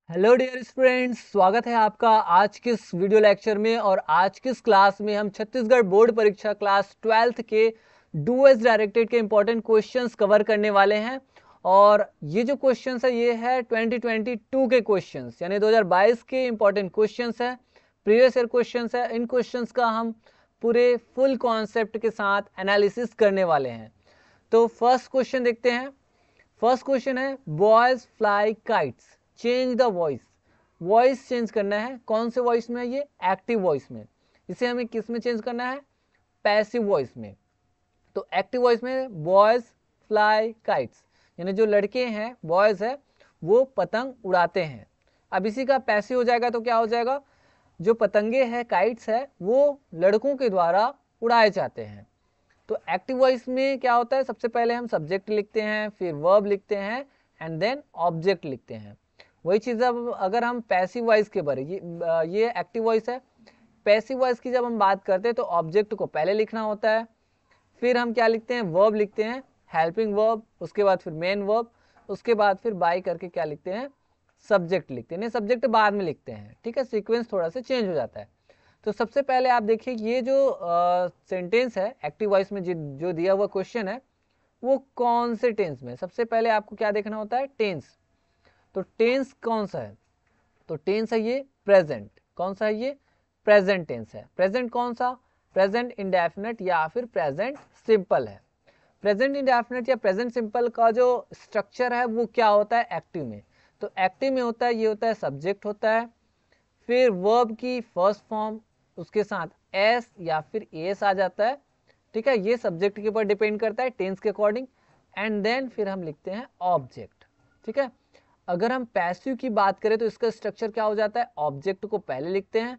Hello dear students, स्वागत है आपका आज के इस वीडियो लेक्चर में। और आज की इस क्लास में हम छत्तीसगढ़ बोर्ड परीक्षा क्लास 12th के डू एज डायरेक्टेड के इंपॉर्टेंट क्वेश्चंस कवर करने वाले हैं। और ये जो क्वेश्चंस है ये है 2022 के क्वेश्चंस, यानी 2022 के इंपॉर्टेंट क्वेश्चंस है, प्रीवियस ईयर क्वेश्चंस है। इन क्वेश्चंस का हम पूरे फुल कॉन्सेप्ट के साथ एनालिसिस करने वाले हैं। तो फर्स्ट क्वेश्चन देखते हैं। फर्स्ट क्वेश्चन है boys fly kites, change the voice. Voice change करना है, कौन से वॉइस में है ये? एक्टिव वॉइस में। इसे हमें किस में चेंज करना है? पैसिव वॉइस में। तो एक्टिव वॉइस में बॉयज फ्लाई काइट्स, यानी जो लड़के हैं, बॉयज है, वो पतंग उड़ाते हैं। अब इसी का पैसिव हो जाएगा तो क्या हो जाएगा? जो पतंगे हैं, काइट्स है, वो लड़कों के द्वारा उड़ाए जाते हैं। तो एक्टिव वॉइस में क्या होता है? सबसे पहले हम सब्जेक्ट लिखते हैं, फिर वर्ब लिखते हैं एंड देन ऑब्जेक्ट लिखते हैं। वही चीज़ अब अगर हम पैसिव वॉइस के बारे, ये एक्टिव वॉइस है। पैसिव वॉइस की जब हम बात करते हैं तो ऑब्जेक्ट को पहले लिखना होता है, फिर हम क्या लिखते हैं? वर्ब लिखते हैं, हेल्पिंग वर्ब, उसके बाद फिर मेन वर्ब, उसके बाद फिर बाय करके क्या लिखते हैं? सब्जेक्ट लिखते हैं। नहीं, सब्जेक्ट बाद में लिखते हैं, ठीक है, सीक्वेंस थोड़ा सा चेंज हो जाता है। तो सबसे पहले आप देखिए ये जो सेंटेंस है एक्टिव वॉइस में जो दिया हुआ क्वेश्चन है वो कौन से टेंस में? सबसे पहले आपको क्या देखना होता है? टेंस। तो टेंस कौन सा है? तो टेंस है ये प्रेजेंट। कौन सा है ये? प्रेजेंट टेंस है। प्रेजेंट कौन सा? प्रेजेंट इंडेफिनिट या फिर प्रेजेंट सिंपल है। प्रेजेंट इंडेफिनिट या प्रेजेंट सिंपल का जो स्ट्रक्चर है वो क्या होता है एक्टिव में? तो एक्टिव में होता है, ये होता है सब्जेक्ट होता है, फिर वर्ब की फर्स्ट फॉर्म, उसके साथ एस या फिर एस आ जाता है, ठीक है, ये सब्जेक्ट के ऊपर डिपेंड करता है टेंस के अकॉर्डिंग। एंड देन फिर हम लिखते हैं ऑब्जेक्ट, ठीक है। अगर हम पैसिव की बात करें तो इसका स्ट्रक्चर क्या हो जाता है? ऑब्जेक्ट को पहले लिखते हैं,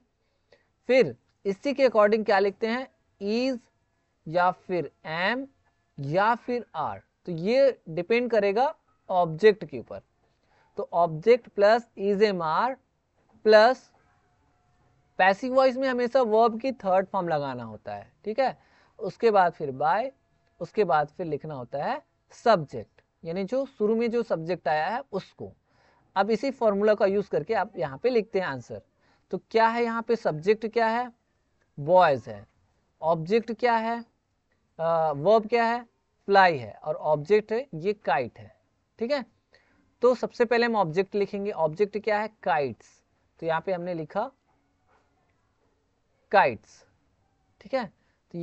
फिर इसी के अकॉर्डिंग क्या लिखते हैं? इज या फिर एम या फिर आर। तो ये डिपेंड करेगा ऑब्जेक्ट के ऊपर। तो object plus is am are plus passive voice में हमेशा वर्ब की थर्ड फॉर्म लगाना होता है, ठीक है। उसके बाद फिर बाय, उसके बाद फिर लिखना होता है सब्जेक्ट, यानी जो शुरू में जो सब्जेक्ट आया है उसको। अब इसी फॉर्मूला का यूज करके आप यहाँ पे लिखते हैं आंसर। तो क्या है यहाँ पे? सब्जेक्ट क्या है? बॉयज है। ऑब्जेक्ट क्या है? वर्ब क्या है? फ्लाई है। और ऑब्जेक्ट है ये काइट है, ठीक है। तो सबसे पहले हम ऑब्जेक्ट लिखेंगे। ऑब्जेक्ट क्या है? काइट्स। तो यहाँ पे हमने लिखा काइट्स, ठीक है। तो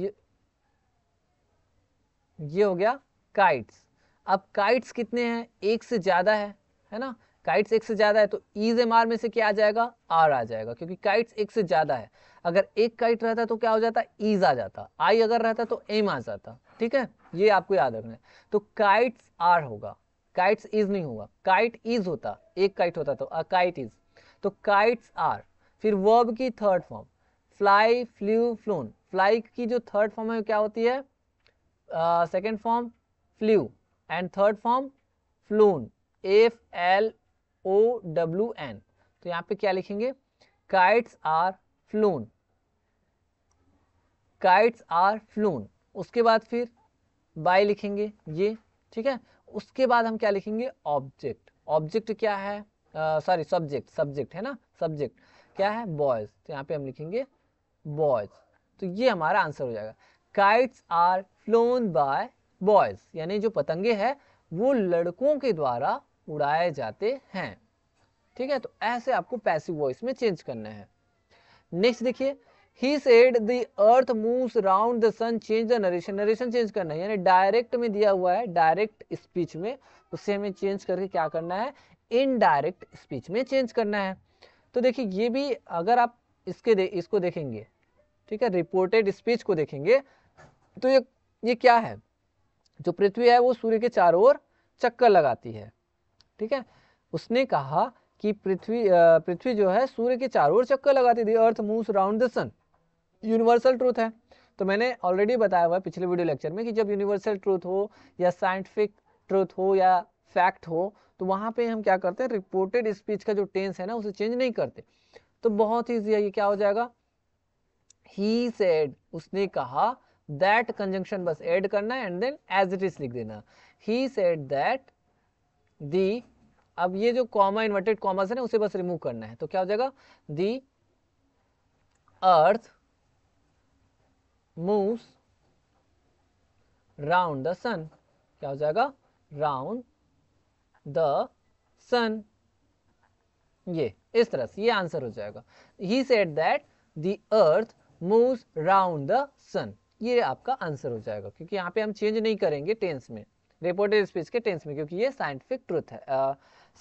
ये हो गया काइट्स। अब काइट्स कितने हैं? एक से ज्यादा है ना। काइट्स एक से ज्यादा है तो ईज एम आर में से क्या आ जाएगा? आर आ जाएगा, क्योंकि काइट्स एक से ज्यादा है। अगर एक काइट रहता तो क्या हो जाता? ईज आ जाता। आई अगर रहता तो एम आ जाता, ठीक है। ये आपको याद रखना है। तो काइट्स आर होगा, काइट्स इज नहीं होगा। काइट इज होता, एक काइट होता तो काइट इज। तो काइट्स आर। फिर वर्ब की third form fly, flew, flown. Fly की जो थर्ड फॉर्म है क्या होती है? Second form flew and third form flown, F L O W N. तो यहाँ पे क्या लिखेंगे? Kites are flown, kites are flown. उसके बाद फिर बाय लिखेंगे ये, ठीक है। उसके बाद हम क्या लिखेंगे? ऑब्जेक्ट। ऑब्जेक्ट क्या है? सॉरी सब्जेक्ट, सब्जेक्ट है ना, सब्जेक्ट क्या है? बॉयज। तो यहाँ पे हम लिखेंगे बॉयज। तो ये हमारा आंसर हो जाएगा। Kites are flown by boys, यानी जो पतंगे हैं वो लड़कों के द्वारा उड़ाए जाते हैं, ठीक है। तो ऐसे आपको पैसिव वॉइस में चेंज करना है। नेक्स्ट देखिए, he said the earth moves round the sun, change the narration. Narration change करना है, यानी डायरेक्ट में दिया हुआ है, डायरेक्ट स्पीच में, उससे हमें चेंज करके क्या करना है? इनडायरेक्ट स्पीच में चेंज करना है। तो देखिए ये भी अगर आप इसको देखेंगे, ठीक है, रिपोर्टेड स्पीच को देखेंगे तो ये क्या है? जो पृथ्वी है वो सूर्य के चारों ओर चक्कर लगाती है, ठीक है। उसने कहा कि पृथ्वी जो है सूर्य के चारों ओर चक्कर लगाती थी। Earth moves round the sun, universal truth है। तो मैंने ऑलरेडी बताया हुआ है पिछले वीडियो लेक्चर में कि जब यूनिवर्सल ट्रूथ हो या साइंटिफिक ट्रूथ हो या फैक्ट हो तो वहां पे हम क्या करते हैं? रिपोर्टेड स्पीच का जो टेंस है ना उसे चेंज नहीं करते। तो बहुत ईजी है, ये क्या हो जाएगा? ही सेड, उसने कहा, दैट कंजंक्शन बस ऐड करना है and then as it is लिख देना। ही सेड दैट दी अब ये जो कॉमा इन्वर्टेड कॉमास है ना उसे बस रिमूव करना है, तो क्या हो जाएगा, दी अर्थ मूव्स राउंड द सन, क्या हो जाएगा, राउंड द सन, ये इस तरह से ये आंसर हो जाएगा। He said that the earth moves round the sun, ये आपका आंसर हो जाएगा, क्योंकि यहाँ पे हम चेंज नहीं करेंगे टेंस में, रिपोर्टेड स्पीच के टेंस में, क्योंकि ये साइंटिफिक ट्रूथ है,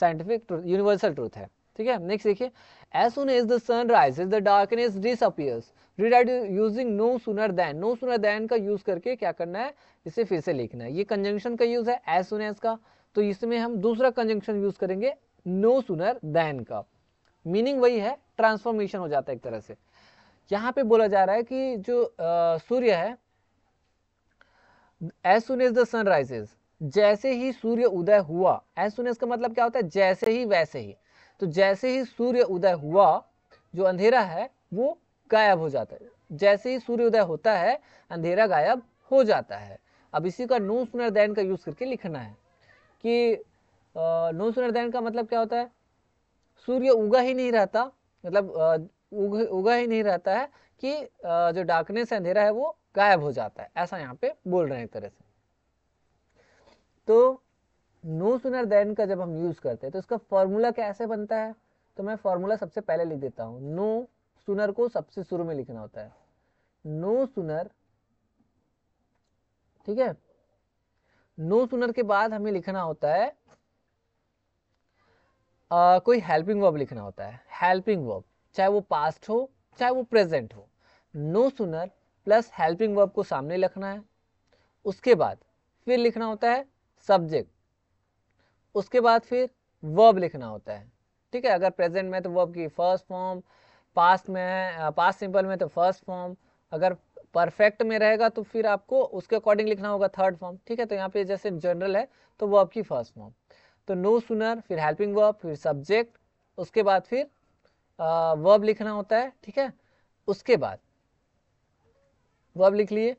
साइंटिफिक ट्रूथ, यूनिवर्सल ट्रूथ है। ठीक है, नेक्स्ट देखिए, as soon as the sun rises the darkness disappears, rewrite using no sooner than, no sooner than का यूज करके क्या करना है, इसे फिर से लिखना है। ये कंजंक्शन का यूज है एज सुन एज का, तो इसमें हम दूसरा कंजंक्शन यूज करेंगे नो सूनर देन का, मीनिंग वही है, ट्रांसफॉर्मेशन हो जाता है एक तरह से। यहाँ पे बोला जा रहा है कि जो सूर्य है, as soon as the sun rises, जैसे ही सूर्य उदय हुआ, एज सुन एज का मतलब क्या होता है, जैसे ही वैसे ही, तो जैसे ही सूर्य उदय हुआ, जो अंधेरा है वो गायब हो जाता है, जैसे ही सूर्य उदय होता है अंधेरा गायब हो जाता है। अब इसी का नो सूनर देन का यूज करके लिखना है कि नो सूनर देन का मतलब क्या होता है, सूर्य उगा ही नहीं रहता, मतलब उगा ही नहीं रहता है कि जो डार्कनेस है, अंधेरा है, वो गायब हो जाता है, ऐसा यहाँ पे बोल रहे हैं एक तरह से। तो नो सूनर देन का जब हम यूज करते हैं तो इसका फॉर्मूला कैसे बनता है, तो मैं फॉर्मूला सबसे पहले लिख देता हूं। नो सूनर को सबसे शुरू में लिखना होता है, नो सूनर, ठीक है, नो सूनर के बाद हमें लिखना होता है कोई हेल्पिंग वर्ब लिखना होता है, हेल्पिंग वर्ब, चाहे वो पास्ट हो चाहे वो प्रेजेंट हो, no sooner plus helping verb को सामने लिखना है, उसके बाद फिर लिखना होता है सब्जेक्ट, उसके बाद फिर वर्ब लिखना होता है। ठीक है, अगर प्रेजेंट में तो वर्ब की फर्स्ट फॉर्म, पास्ट में है, पास्ट सिंपल में तो फर्स्ट फॉर्म, अगर परफेक्ट में रहेगा तो फिर आपको उसके अकॉर्डिंग लिखना होगा थर्ड फॉर्म। ठीक है, तो यहाँ पे जैसे जनरल है तो वर्ब की फर्स्ट फॉर्म, तो नो सूनर, फिर हेल्पिंग वर्ब, फिर सब्जेक्ट, उसके बाद फिर वर्ब लिखना होता है। ठीक है, उसके बाद वर्ब लिख लिए,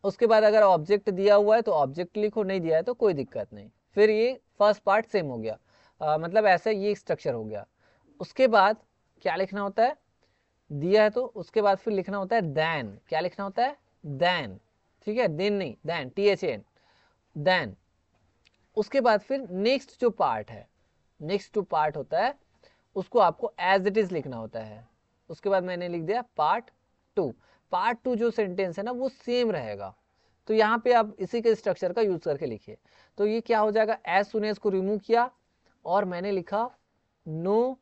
उसके बाद अगर ऑब्जेक्ट दिया हुआ है तो ऑब्जेक्ट लिखो, नहीं दिया है तो कोई दिक्कत नहीं, फिर ये फर्स्ट पार्ट सेम हो गया, मतलब ऐसे ये स्ट्रक्चर हो गया। उसके बाद क्या लिखना होता है, दिया है तो उसके बाद फिर लिखना होता है देन, क्या लिखना होता है, देन, ठीक है, देन नहीं, देन, THN, देन। उसके बाद फिर नेक्स्ट जो पार्ट है, नेक्स्ट जो पार्ट होता है उसको आपको एज इट इज लिखना होता है। उसके बाद मैंने लिख दिया पार्ट 2, पार्ट 2 जो सेंटेंस है ना वो सेम रहेगा, तो यहाँ पे आप इसी के स्ट्रक्चर का यूज करके लिखिए। तो ये क्या हो जाएगा, एज सुन एज को रिमूव किया और मैंने लिखा no,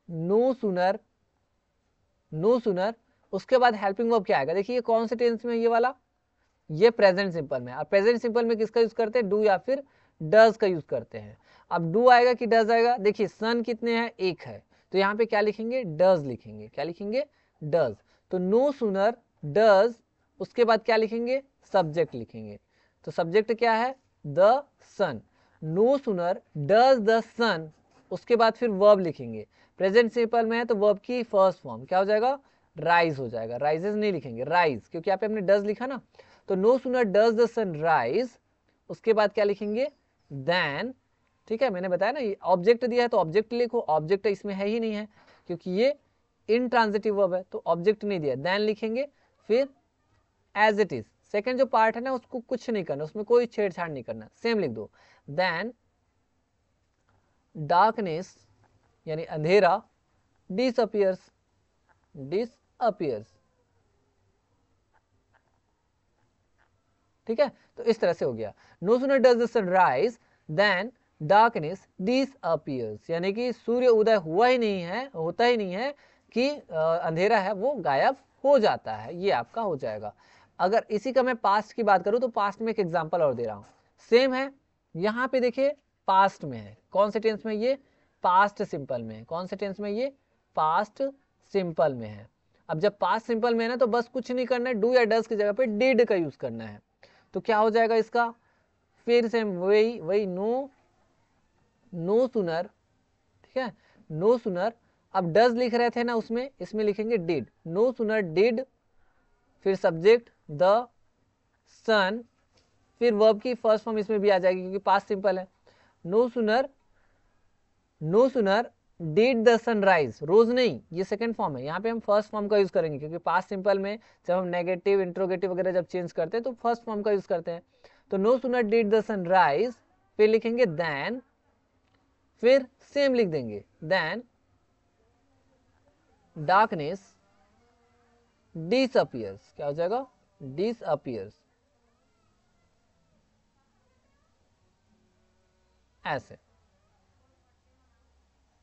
no sooner, no sooner, उसके बाद हेल्पिंग वर्ब क्या आएगा, देखिए कौन से टेंस में, ये वाला, ये प्रेजेंट सिंपल में, और प्रेजेंट सिंपल में किसका यूज करते हैं, डू या फिर डज का यूज करते हैं। अब डू आएगा कि डज आएगा, देखिए सन कितने हैं, एक है, तो यहाँ पे क्या लिखेंगे, डज लिखेंगे, क्या लिखेंगे, डज। तो नो सूनर डज, उसके बाद क्या लिखेंगे, सब्जेक्ट लिखेंगे, तो सब्जेक्ट क्या है, the sun. No sooner does the sun, उसके बाद फिर वर्ब लिखेंगे, प्रेजेंट सिंपल में है तो वर्ब की फर्स्ट फॉर्म क्या हो जाएगा, राइज हो जाएगा, राइजेस नहीं लिखेंगे, राइज, क्योंकि यहाँ पे हमने डज लिखा ना, तो no sooner does the sun rise, उसके बाद क्या लिखेंगे, देन। ठीक है, मैंने बताया ना ये ऑब्जेक्ट दिया है तो ऑब्जेक्ट लिखो, ऑब्जेक्ट इसमें है ही नहीं है क्योंकि ये इनट्रांजिटिव वर्ब है, तो ऑब्जेक्ट नहीं दिया, देन लिखेंगे, फिर एज इट इज, सेकंड जो पार्ट है ना उसको कुछ नहीं करना, उसमें कोई छेड़छाड़ नहीं करना, सेम लिख दो, देन डार्कनेस यानी अंधेरा डिसअपियर्स, डिसअपियर्स। ठीक है, तो इस तरह से हो गया, no sooner does the sun rise than darkness disappears, यानी कि सूर्य उदय हुआ ही नहीं है, होता ही नहीं है कि अंधेरा है वो गायब हो जाता है, ये आपका हो जाएगा। अगर इसी का मैं पास्ट की बात करूं तो पास्ट में एक एग्जांपल और दे रहा हूं, सेम है, यहाँ पे देखिए पास्ट में है, कौन से टेंस में, ये पास्ट सिंपल में है, कौन से टेंस में, ये पास्ट सिंपल में है। अब जब पास्ट सिंपल में है ना तो बस कुछ नहीं करना है, डू या डज की जगह पे डिड का यूज करना है, तो क्या हो जाएगा इसका, फिर से वही वही नो, नो सूनर, ठीक है, नो सूनर, अब डज लिख रहे थे ना उसमें, इसमें लिखेंगे डिड, नो सूनर डिड, फिर सब्जेक्ट द सन, फिर वर्ब की फर्स्ट फॉर्म इसमें भी आ जाएगी क्योंकि पास्ट सिंपल है। No sooner did the sunrise, rose नहीं, ये सेकंड फॉर्म है, यहाँ पे हम फर्स्ट फॉर्म का यूज करेंगे क्योंकि पास्ट सिंपल में जब हम नेगेटिव इंट्रोगेटिव वगैरह जब चेंज करते हैं तो फर्स्ट फॉर्म का यूज करते हैं। तो no sooner did the sunrise, फिर लिखेंगे देन, फिर सेम लिख देंगे, देन डार्कनेस डिसअपियर्स, क्या हो जाएगा, डिसअपियर्स, ऐसे,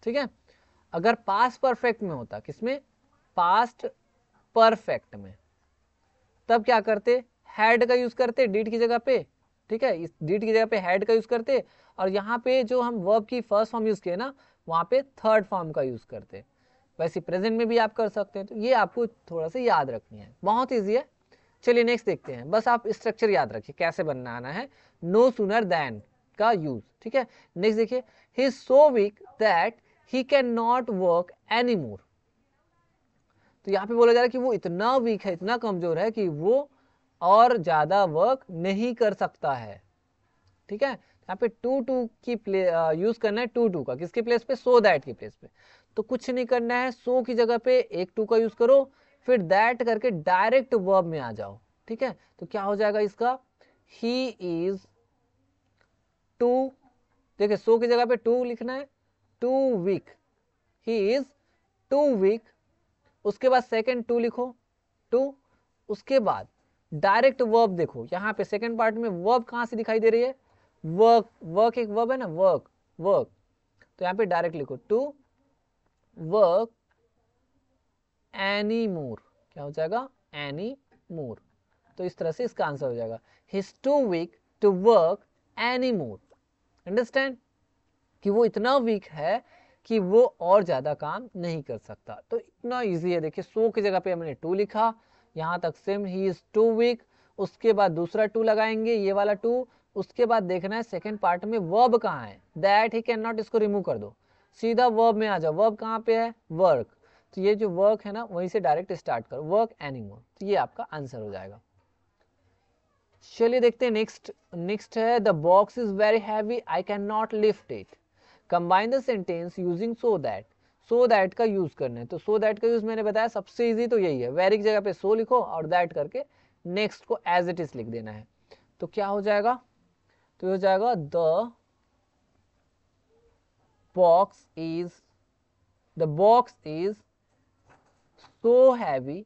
ठीक है। अगर पास्ट परफेक्ट में होता, किसमें, पास्ट परफेक्ट में, तब क्या करते, हैड का यूज करते डिड की जगह पे, ठीक है, इस डिड की जगह पे हैड का यूज करते, और यहाँ पे जो हम वर्ब की फर्स्ट फॉर्म यूज किए ना, वहां पे थर्ड फॉर्म का यूज करते। वैसे प्रेजेंट में भी आप कर सकते हैं, तो ये आपको थोड़ा सा याद रखनी है, बहुत ईजी है। चलिए नेक्स्ट देखते हैं, बस आप स्ट्रक्चर याद रखिए कैसे बनाना है नो सुनर देन का यूज, ठीक है। नेक्स्ट देखिए, he is so weak that he can not work any मोर। तो यहाँ पे बोला जा रहा है कि वो इतना वीक है, इतना कमजोर है कि वो और ज्यादा वर्क नहीं कर सकता है, ठीक है। यहाँ पे टू की यूज करना है, टू का, किसके प्लेस पे, सो दैट की प्लेस पे। तो कुछ नहीं करना है, सो की जगह पे एक टू का यूज करो, फिर दैट करके डायरेक्ट वर्ब में आ जाओ, ठीक है। तो क्या हो जाएगा इसका, ही इज टू, देखिए सो की जगह पे टू लिखना है, too weak, he is too weak, उसके बाद सेकेंड टू लिखो, टू, उसके बाद डायरेक्ट वर्ब देखो, यहाँ पे सेकेंड पार्ट में वर्ब कहां से दिखाई दे रही है, वर्क, वर्क एक वर्ब है ना, वर्क, वर्क, तो यहाँ पे डायरेक्ट लिखो, टू वर्क एनी मोर, क्या हो जाएगा, एनी मोर। तो इस तरह से इसका आंसर हो जाएगा, he is too weak to work any more. Understand, कि वो इतना वीक है कि वो और ज्यादा काम नहीं कर सकता। तो इतना इजी है, देखिए सो की जगह पे हमने टू लिखा, यहां तक same, he is too weak, उसके बाद दूसरा टू लगाएंगे, ये वाला टू, उसके बाद देखना है सेकंड पार्ट में वर्ब कहाँ है, दैट ही कैन नॉट, इसको रिमूव कर दो, सीधा वर्ब में आ जाओ, वर्ब कहाँ पे है, वर्क, तो ये जो वर्क है ना वहीं से डायरेक्ट स्टार्ट करो, वर्क एनीमोर, तो ये आपका आंसर हो जाएगा। चलिए देखते हैं नेक्स्ट है, the box is very heavy I cannot lift it, combine the sentence using so that का यूज करना है। तो सो दैट का यूज मैंने बताया सबसे इजी तो यही है, वेरी की जगह पे सो लिखो और दैट करके नेक्स्ट को एज इट इज लिख देना है। तो क्या हो जाएगा, तो हो जाएगा the box is so heavy,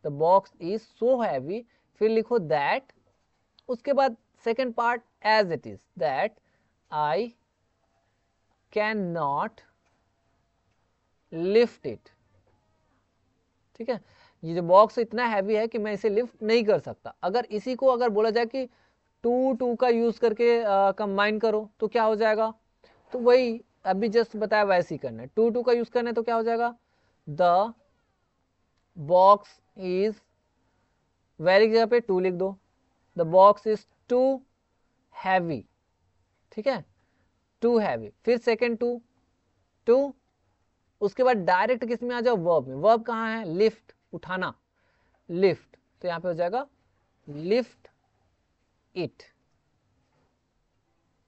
the box is so heavy, फिर लिखो दैट, उसके बाद second part as it is, that I cannot lift it, ठीक है। ये जो बॉक्स इतना हैवी है कि मैं इसे लिफ्ट नहीं कर सकता। अगर इसी को अगर बोला जाए कि टू का यूज करके कंबाइन करो तो क्या हो जाएगा, तो वही अभी जस्ट बताया वैसे ही करना है, टू का यूज करना है, तो क्या हो जाएगा, द बॉक्स इज, वेरी की जगह पे टू लिख दो, the box is too heavy, ठीक है, टू हैवी, फिर सेकेंड टू, उसके बाद डायरेक्ट किस में आ जाओ, वर्ब में, वर्ब कहाँ है, लिफ्ट, उठाना, लिफ्ट, तो यहां पे हो जाएगा लिफ्ट इट,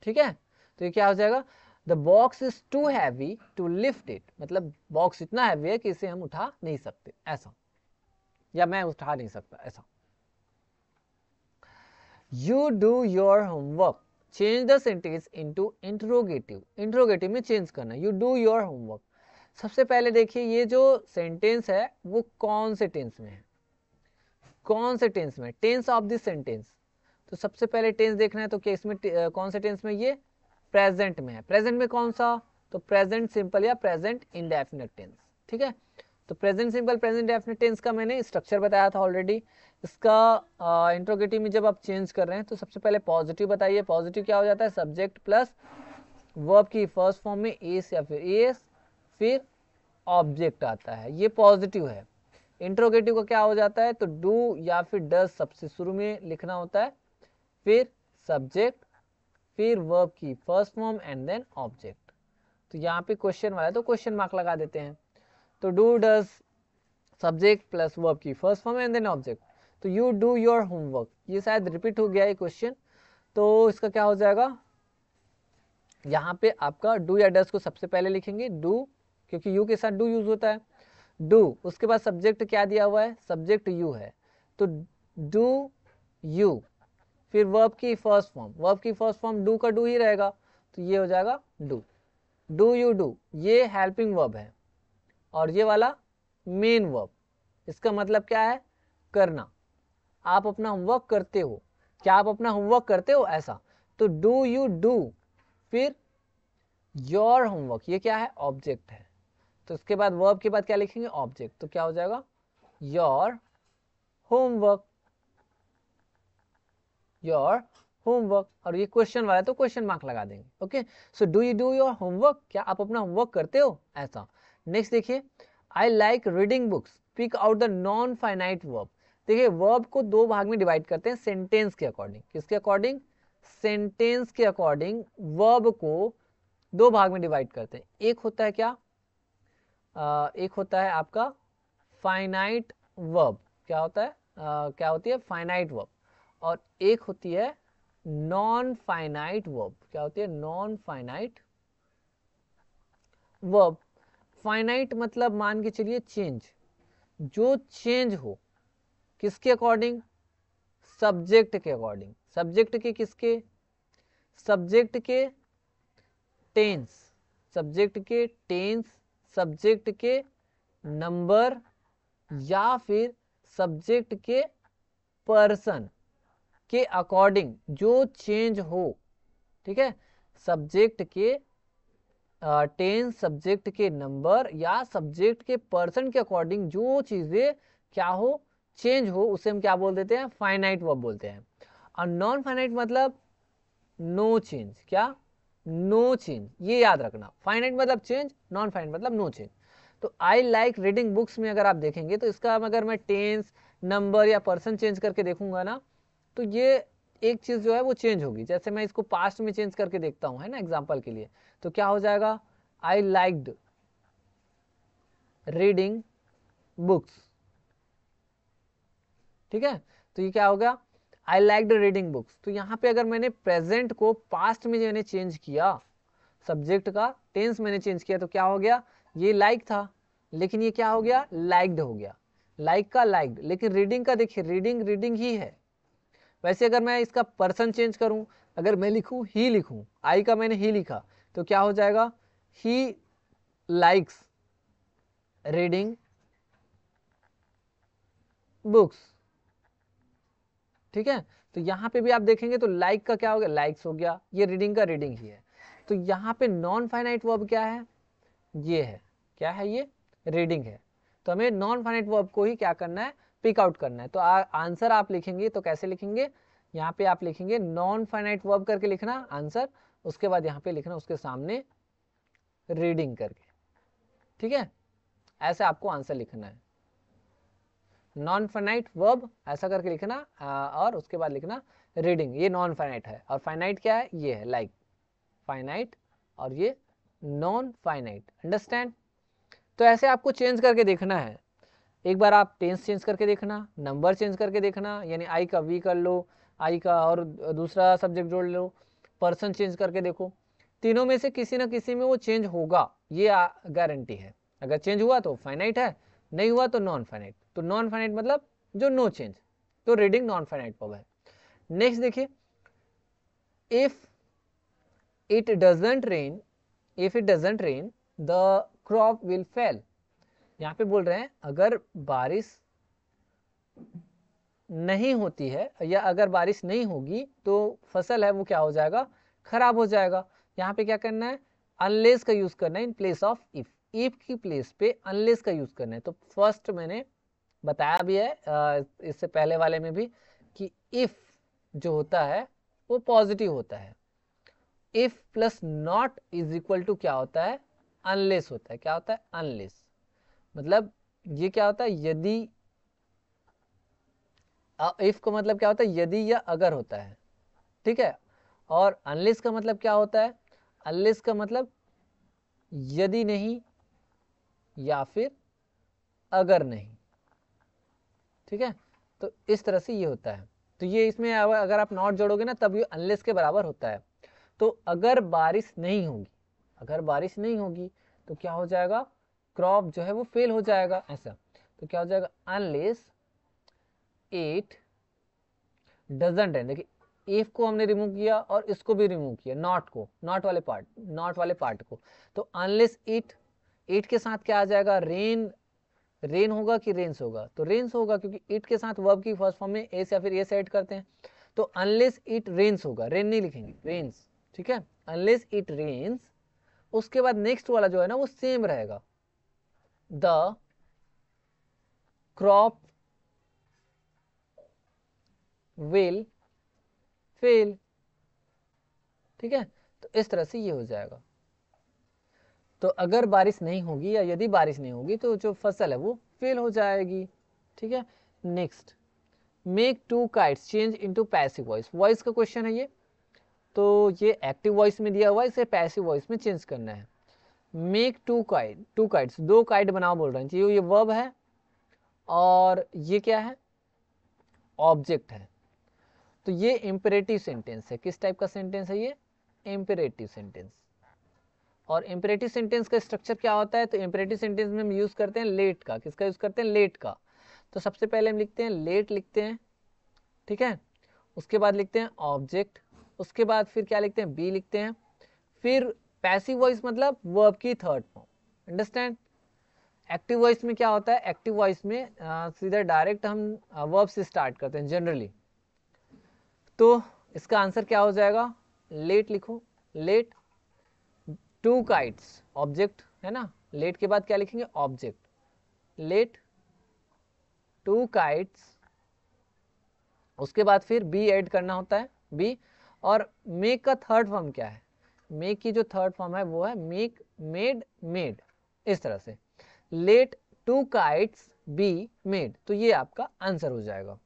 ठीक है। तो ये क्या हो जाएगा, the box is too heavy to lift it, मतलब बॉक्स इतना हैवी है कि इसे हम उठा नहीं सकते, ऐसा, या मैं उठा नहीं सकता, ऐसा। You do your homework, change the sentence into interrogative, interrogative में चेंज करना, यू डू योर होमवर्क। सबसे पहले देखिए ये जो सेंटेंस है वो कौन से टेंस में है, कौन से टेंस में, टेंस ऑफ दिस सेंटेंस। तो सबसे पहले टेंस देखना है, तो क्या इसमें कौन से टेंस में, ये प्रेजेंट में है, प्रेजेंट में कौन सा, तो प्रेजेंट सिंपल या प्रेजेंट इंडेफिनिट टेंस, ठीक है। तो present simple present indefinite tense का मैंने स्ट्रक्चर बताया था ऑलरेडी। इसका इंट्रोगेटिव में जब आप चेंज कर रहे हैं तो सबसे पहले पॉजिटिव बताइए, पॉजिटिव क्या हो जाता है, सब्जेक्ट प्लस वर्ब की फर्स्ट फॉर्म में एस या फिर एस, फिर ऑब्जेक्ट आता है, ये पॉजिटिव है। इंट्रोगेटिव का क्या हो जाता है, तो डू या फिर डज सबसे शुरू में लिखना होता है, फिर सब्जेक्ट, फिर वर्ब की first form and then object. तो यहाँ पे क्वेश्चन वाला है तो क्वेश्चन मार्क लगा देते हैं। तो do does subject plus verb की first form and then object. तो यू डू योर होमवर्क, ये शायद रिपीट हो गया है क्वेश्चन, तो इसका क्या हो जाएगा, यहाँ पे आपका डू या डस को सबसे पहले लिखेंगे, डू, क्योंकि यू के साथ डू यूज होता है, डू, उसके बाद सब्जेक्ट क्या दिया हुआ है, सब्जेक्ट यू है, तो डू यू, फिर वर्ब की फर्स्ट फॉर्म, वर्ब की फर्स्ट फॉर्म डू का डू ही रहेगा, तो ये हो जाएगा डू, डू यू डू, ये हेल्पिंग वर्ब है, और ये वाला मेन वर्ब, इसका मतलब क्या है, करना, आप अपना होमवर्क करते हो, क्या आप अपना होमवर्क करते हो, ऐसा, तो डू यू डू, फिर योर होमवर्क, ये क्या है, ऑब्जेक्ट है, तो इसके बाद वर्ब के बाद क्या लिखेंगे, ऑब्जेक्ट, तो क्या हो जाएगा, योर होमवर्क, योर होमवर्क, और ये क्वेश्चन वाला है तो क्वेश्चन मार्क लगा देंगे, okay. So do you do your homework, क्या आप अपना होमवर्क करते हो, ऐसा। नेक्स्ट देखिए, I like reading books, pick out the non finite verb, देखिए वर्ब को दो भाग में डिवाइड करते हैं सेंटेंस के अकॉर्डिंग, किसके अकॉर्डिंग, सेंटेंस के अकॉर्डिंग वर्ब को दो भाग में डिवाइड करते हैं, एक होता है क्या, एक होता है आपका फाइनाइट वर्ब, क्या होता है, क्या होती है, फाइनाइट वर्ब, और एक होती है नॉन फाइनाइट वर्ब, क्या होती है, नॉन फाइनाइट वर्ब। फाइनाइट मतलब मान के चलिए चेंज, जो चेंज हो, किसके अकॉर्डिंग, सब्जेक्ट के अकॉर्डिंग, सब्जेक्ट के किसके, सब्जेक्ट के टेंस, सब्जेक्ट के टेंस, सब्जेक्ट के नंबर, या फिर सब्जेक्ट के पर्सन के अकॉर्डिंग जो चेंज हो, ठीक है, सब्जेक्ट के टेंस, सब्जेक्ट के नंबर या सब्जेक्ट के पर्सन के अकॉर्डिंग जो चीजें क्या हो, चेंज हो, उसे हम क्या बोल देते हैं, फाइनाइट वर्ब बोलते हैं। और नॉन फाइनाइट मतलब नो चेंज, क्या, नो चेंज, ये याद रखना, फाइनाइट मतलब चेंज, नॉन फाइनाइट मतलब नो चेंज। तो आई लाइक रीडिंग बुक्स में अगर आप देखेंगे तो इसका अगर मैं टेंस, नंबर या पर्सन चेंज करके देखूंगा ना, तो ये एक चीज जो है वो चेंज होगी, जैसे मैं इसको पास्ट में चेंज करके देखता हूं, है ना, एग्जांपल के लिए, तो क्या हो जाएगा, आई लाइक्ड रीडिंग बुक्स, ठीक है, तो ये क्या हो गया, आई लाइक्ड रीडिंग बुक्स, तो यहाँ पे अगर मैंने प्रेजेंट को पास्ट में मैंने चेंज किया, सब्जेक्ट का टेंस मैंने चेंज किया, तो क्या हो गया, ये लाइक था, लेकिन ये क्या हो गया, लाइक्ड हो गया, लाइक का लाइक्ड, लेकिन रीडिंग का देखिए, रीडिंग रीडिंग ही है। वैसे अगर मैं इसका पर्सन चेंज करूं, अगर मैं लिखूं ही लिखूं, आई का मैंने ही लिखा, तो क्या हो जाएगा, ही लाइक्स रीडिंग बुक्स, ठीक है, तो यहां पे भी आप देखेंगे तो लाइक का क्या हो गया, लाइक्स हो गया, ये रीडिंग का रीडिंग ही है। तो यहाँ पे नॉन फाइनाइट वर्ब क्या है, ये है, क्या है, ये रीडिंग है, तो हमें नॉन फाइनाइट वर्ब को ही क्या करना है, पिक आउट करना है। तो आंसर आप लिखेंगे तो कैसे लिखेंगे, यहाँ पे आप लिखेंगे नॉन फाइनाइट वर्ब करके लिखना आंसर, उसके बाद यहाँ पे लिखना उसके सामने रीडिंग करके, ठीक है, ऐसे आपको आंसर लिखना है, नॉन फाइनाइट वर्ब ऐसा करके लिखना, और उसके बाद लिखना रीडिंग, ये नॉन फाइनाइट है, और फाइनाइट क्या है, ये है लाइक फाइनाइट, और ये नॉन फाइनाइट, अंडरस्टैंड। तो ऐसे आपको चेंज करके देखना है, एक बार आप टेंस चेंज करके देखना, नंबर चेंज करके देखना, यानी आई का वी कर लो, आई का और दूसरा सब्जेक्ट जोड़ लो, पर्सन चेंज करके देखो, तीनों में से किसी ना किसी में वो चेंज होगा, ये गारंटी है, अगर चेंज हुआ तो फाइनाइट है, नहीं हुआ तो नॉन फाइनाइट, तो नॉन फाइनाइट मतलब जो नो चेंज, तो रीडिंग नॉन फाइनाइट वर्ब है। नेक्स्ट देखिए, if it doesn't rain, if it doesn't rain the crop will fail, यहाँ पे बोल रहे हैं अगर बारिश नहीं होती है या अगर बारिश नहीं होगी तो फसल है वो क्या हो जाएगा, खराब हो जाएगा। यहाँ पे क्या करना है, अनलेस का यूज करना है इन प्लेस ऑफ इफ की प्लेस पे अनलेस का यूज करना है। तो फर्स्ट मैंने बताया भी है इससे पहले वाले में भी कि इफ जो होता है वो पॉजिटिव होता है, if plus not is equal to क्या होता है, अनलेस होता है, क्या होता है, अनलेस, मतलब ये क्या होता है, यदि, इफ का मतलब क्या होता है, यदि या अगर होता है, ठीक है, और अनलेस का मतलब क्या होता है, अनलेस का मतलब यदि नहीं या फिर अगर नहीं, ठीक है, तो इस तरह से ये होता है। तो ये इसमें अगर आप नॉट जोड़ोगे ना तब ये अनलेस के बराबर होता है। तो अगर बारिश नहीं होगी, अगर बारिश नहीं होगी तो क्या हो जाएगा, क्रॉप जो है वो फेल हो जाएगा ऐसा। तो क्या हो जाएगा, अनलेस इट डजंट रेन। देखिए इफ को हमने रिमूव किया और इसको भी रिमूव किया, नॉट को, नॉट वाले पार्ट को। तो अनलेस इट के साथ क्या आ जाएगा, रेन होगा कि रेन्स होगा, तो रेन्स होगा क्योंकि इट के साथ वर्ब की फर्स्ट फॉर्म में एस या फिर एस ऐड करते हैं। तो अनलेस इट रेन्स होगा, रेन नहीं लिखेंगे, रेन्स, ठीक है, अनलेस इट रेन्स। उसके बाद नेक्स्ट वाला जो है ना वो सेम रहेगा, द क्रॉप विल फेल, ठीक है। तो इस तरह से ये हो जाएगा। तो अगर बारिश नहीं होगी या यदि बारिश नहीं होगी तो जो फसल है वो फेल हो जाएगी, ठीक है। Next, make two kites change into passive voice, voice का क्वेश्चन है ये। तो ये एक्टिव वॉइस में दिया हुआ है, इसे पैसिव वॉइस में चेंज करना है। मेक टू काइट्स, दो काइट बनाओ बोल रहे हैं, ये वर्ब है और ये क्या है, ऑब्जेक्ट है। तो ये इंपेरेटिव सेंटेंस है। किस टाइप का सेंटेंस है ये, इंपेरेटिव सेंटेंस। और इंपेरेटिव सेंटेंस का स्ट्रक्चर क्या होता है, तो इंपेरेटिव सेंटेंस में हम यूज करते हैं लेट का। किसका यूज करते हैं, लेट का। तो सबसे पहले हम लिखते हैं लेट, लिखते हैं, ठीक है। उसके बाद लिखते हैं ऑब्जेक्ट, उसके बाद फिर क्या लिखते हैं, बी लिखते हैं, फिर पैसिव वॉइस मतलब वर्ब की third form, understand. Active voice में क्या होता है, एक्टिव वॉइस में सीधा डायरेक्ट हम वर्ब से स्टार्ट करते हैं जनरली। तो इसका आंसर क्या हो जाएगा, लेट लिखो, लेट टू काइट्स, ऑब्जेक्ट है ना, लेट के बाद क्या लिखेंगे, ऑब्जेक्ट, लेट टू काइट्स। उसके बाद फिर बी ऐड करना होता है, बी। और मेक का थर्ड फॉर्म क्या है, मेक की जो थर्ड फॉर्म है वो है मेक, मेड, मेड, इस तरह से। Let two kites be made, तो ये आपका आंसर हो जाएगा,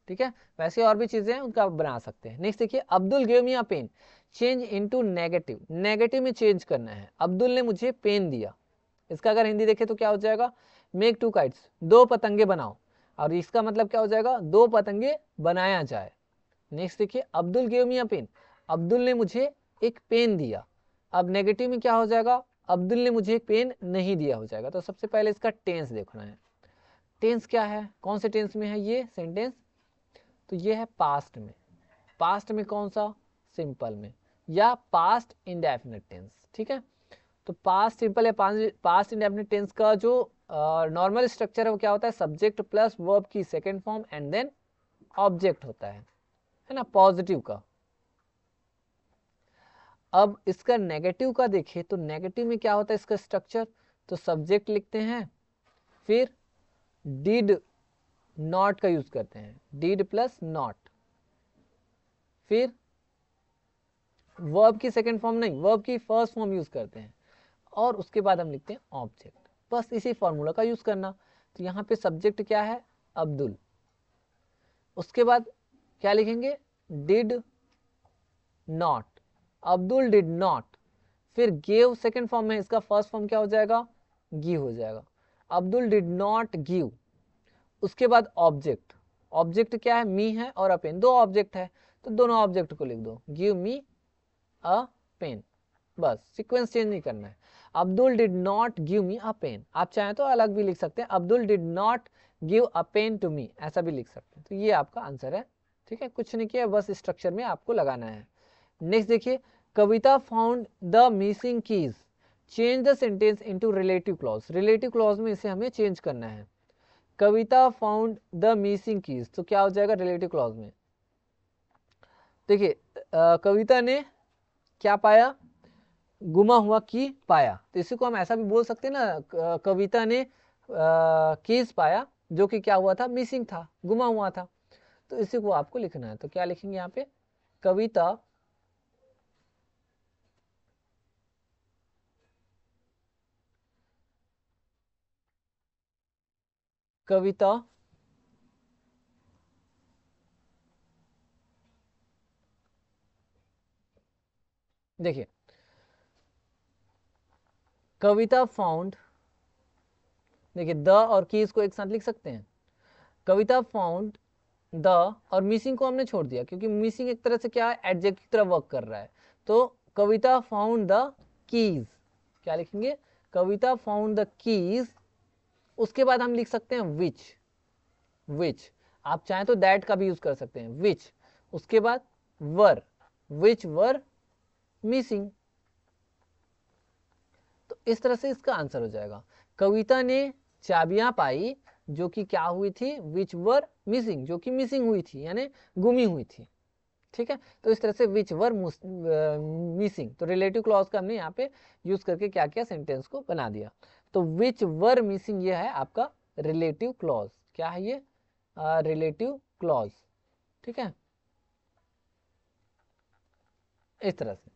ठीक है। वैसे और भी चीजें हैं उनका आप बना सकते हैं। नेक्स्ट देखिए, Abdul give me a pen change into negative, negative में चेंज करना है। अब्दुल ने मुझे पेन दिया, इसका अगर हिंदी देखें तो क्या हो जाएगा, मेक टू काइट्स, दो पतंगे बनाओ। और इसका मतलब क्या हो जाएगा, दो पतंगे बनाया जाए। नेक्स्ट देखिए, Abdul give me a pen, Abdul ने मुझे एक पेन दिया। अब नेगेटिव में क्या हो जाएगा, अब्दुल ने मुझे एक पेन नहीं दिया हो जाएगा। तो सबसे पहले इसका टेंस देखना है, टेंस क्या है, कौन से टेंस में है ये सेंटेंस, तो ये है पास्ट में। पास्ट में कौन सा, सिंपल में, या पास्ट इंडेफिनिट टेंस, ठीक है। तो पास्ट सिंपल या पास्ट इंडेफिनिट टेंस का जो नॉर्मल स्ट्रक्चर है वो क्या होता है, सब्जेक्ट प्लस वर्ब की second form and then object होता है ना, पॉजिटिव का। अब इसका नेगेटिव का देखें तो नेगेटिव में क्या होता है इसका स्ट्रक्चर, तो सब्जेक्ट लिखते हैं, फिर डिड नॉट का यूज करते हैं, डिड प्लस नॉट, फिर वर्ब की सेकंड फॉर्म नहीं, वर्ब की फर्स्ट फॉर्म यूज करते हैं, और उसके बाद हम लिखते हैं ऑब्जेक्ट। बस इसी फॉर्मूला का यूज करना। तो यहाँ पे सब्जेक्ट क्या है, अब्दुल, उसके बाद क्या लिखेंगे, did not, Abdul did not, फिर गिव सेकंड फॉर्म में, इसका फर्स्ट फॉर्म क्या हो जाएगा, गिव हो जाएगा, अब्दुल डिड नॉट गिव। उसके बाद ऑब्जेक्ट, ऑब्जेक्ट क्या है, मी है और अ पेन, दो ऑब्जेक्ट है तो दोनों ऑब्जेक्ट को लिख दो, गिव मी अ पेन, बस सीक्वेंस चेंज नहीं करना है। Abdul did not give me a pen, आप चाहें तो अलग भी लिख सकते हैं, Abdul did not give a pen to me, ऐसा भी लिख सकते हैं। तो ये आपका आंसर है, ठीक है, कुछ नहीं किया, बस स्ट्रक्चर में आपको लगाना है। नेक्स्ट देखिए, Kavita found the missing keys change the sentence into relative clause, relative clause में इसे हमें चेंज करना है। Kavita found the missing keys, तो क्या हो जाएगा रिलेटिव क्लॉज में, देखिए कविता ने क्या पाया, गुमा हुआ की पाया। तो इसी को हम ऐसा भी बोल सकते हैं ना, कविता ने कीज पाया जो कि क्या हुआ था, मिसिंग था, गुमा हुआ था। तो इसी को आपको लिखना है। तो क्या लिखेंगे यहाँ पे, कविता कविता देखिए, कविता फाउंड, देखिए द और कीज को एक साथ लिख सकते हैं, कविता फाउंड द और मिसिंग को हमने छोड़ दिया क्योंकि मिसिंग एक तरह से क्या है, एडजेक्टिव की तरह वर्क कर रहा है। तो कविता फाउंड द कीज, क्या लिखेंगे, कविता फाउंड द कीज। उसके बाद हम लिख सकते हैं विच, आप चाहें तो दैट का भी यूज कर सकते हैं, विच। उसके बाद वर, विच वर मिसिंग। तो इस तरह से इसका आंसर हो जाएगा, कविता ने चाबियां पाई जो कि क्या हुई थी, विच वर मिसिंग, जो कि मिसिंग हुई थी यानी गुमी हुई थी। ठीक है, तो इस तरह से विच वर मिसिंग, तो रिलेटिव क्लॉज का हमने यहाँ पे यूज करके क्या किया, सेंटेंस को बना दिया। तो विच वर मिसिंग ये है आपका रिलेटिव क्लॉज। क्या है ये, रिलेटिव क्लॉज। ठीक है, इस तरह से,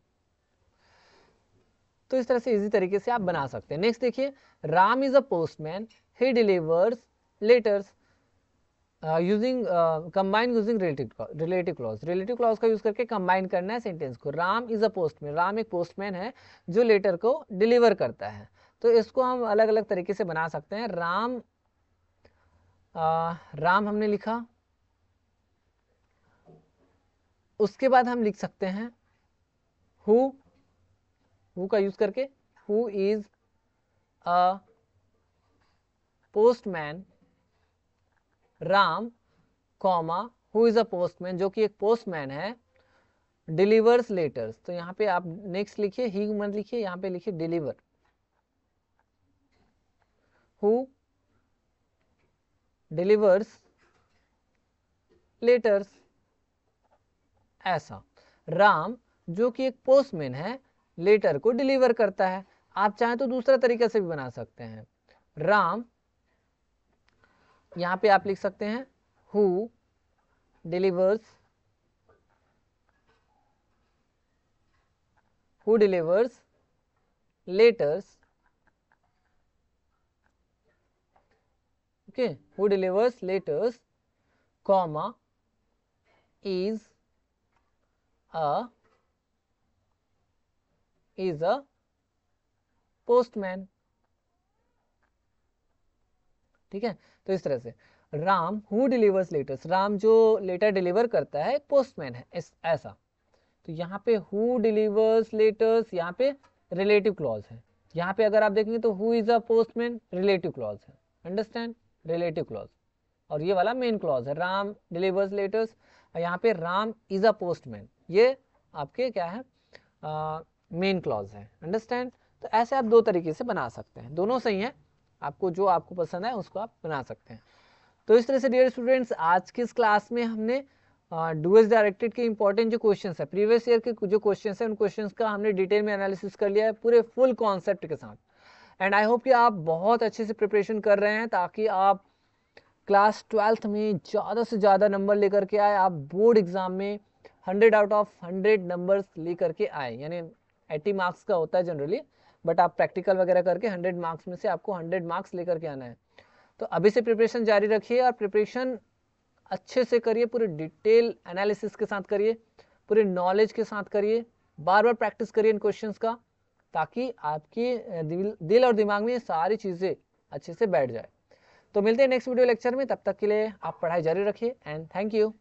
तो इस तरह से इजी तरीके से आप बना सकते हैं। नेक्स्ट देखिए, Ram is a postman, he delivers letters using combine using relative clause. Relative clause का यूज करके कंबाइन करना है सेंटेंस को। Ram is a postman, Ram एक पोस्टमैन है जो लेटर को डिलीवर करता है। तो इसको हम अलग अलग तरीके से बना सकते हैं। राम हमने लिखा, उसके बाद हम लिख सकते हैं हु का यूज करके, who is a postman Ram, comma who is a postman, जो कि एक पोस्टमैन है, डिलीवर्स लेटर्स। तो यहाँ पे आप नेक्स्ट लिखिए, ही मत लिखिए, यहाँ पे लिखिए डिलीवर, हु डिलीवर्स लेटर्स। ऐसा, राम जो कि एक पोस्टमैन है, लेटर को डिलीवर करता है। आप चाहें तो दूसरा तरीका से भी बना सकते हैं। राम, यहाँ पे आप लिख सकते हैं who delivers letters, okay, who delivers letters, comma is a postman। ठीक है, तो इस तरह से Ram who delivers letters, Ram जो लेटर डिलीवर करता है एक पोस्टमैन है, ऐसा। तो यहाँ पे हु डिलीवर्स लेटर्स, यहाँ पे रिलेटिव क्लॉज है। यहाँ पे अगर आप देखेंगे तो who is a postman, relative clause है, अंडरस्टैंड, रिलेटिव क्लॉज। और ये वाला मेन क्लॉज है, राम डिलीवर्स लेटर्स, और यहाँ पे राम इज अ पोस्टमैन, ये आपके क्या है, मेन क्लॉज है, अंडरस्टैंड। तो ऐसे आप दो तरीके से बना सकते हैं, दोनों सही है, आपको जो आपको पसंद है उसको आप बना सकते हैं। तो इस तरह से डियर स्टूडेंट्स, आज की इस क्लास में हमने डूएस डायरेक्टेड के इंपॉर्टेंट जो क्वेश्चंस है, प्रीवियस ईयर के जो क्वेश्चंस है, उन क्वेश्चंस का हमने डिटेल में एनालिसिस कर लिया है पूरे फुल कॉन्सेप्ट के साथ। एंड आई होप कि आप बहुत अच्छे से प्रिपरेशन कर रहे हैं ताकि आप क्लास 12th में ज़्यादा से ज़्यादा नंबर लेकर के आए, आप बोर्ड एग्जाम में 100 आउट ऑफ 100 नंबर्स लेकर के आए। यानी 80 मार्क्स का होता है जनरली, बट आप प्रैक्टिकल वगैरह करके 100 मार्क्स में से आपको 100 मार्क्स लेकर के आना है। तो अभी से प्रिपरेशन जारी रखिए और प्रिपरेशन अच्छे से करिए, पूरे डिटेल एनालिसिस के साथ करिए, पूरे नॉलेज के साथ करिए, बार बार प्रैक्टिस करिए इन क्वेश्चंस का, ताकि आपके दिल और दिमाग में ये सारी चीज़ें अच्छे से बैठ जाए। तो मिलते हैं नेक्स्ट वीडियो लेक्चर में, तब तक के लिए आप पढ़ाई जारी रखिए एंड थैंक यू।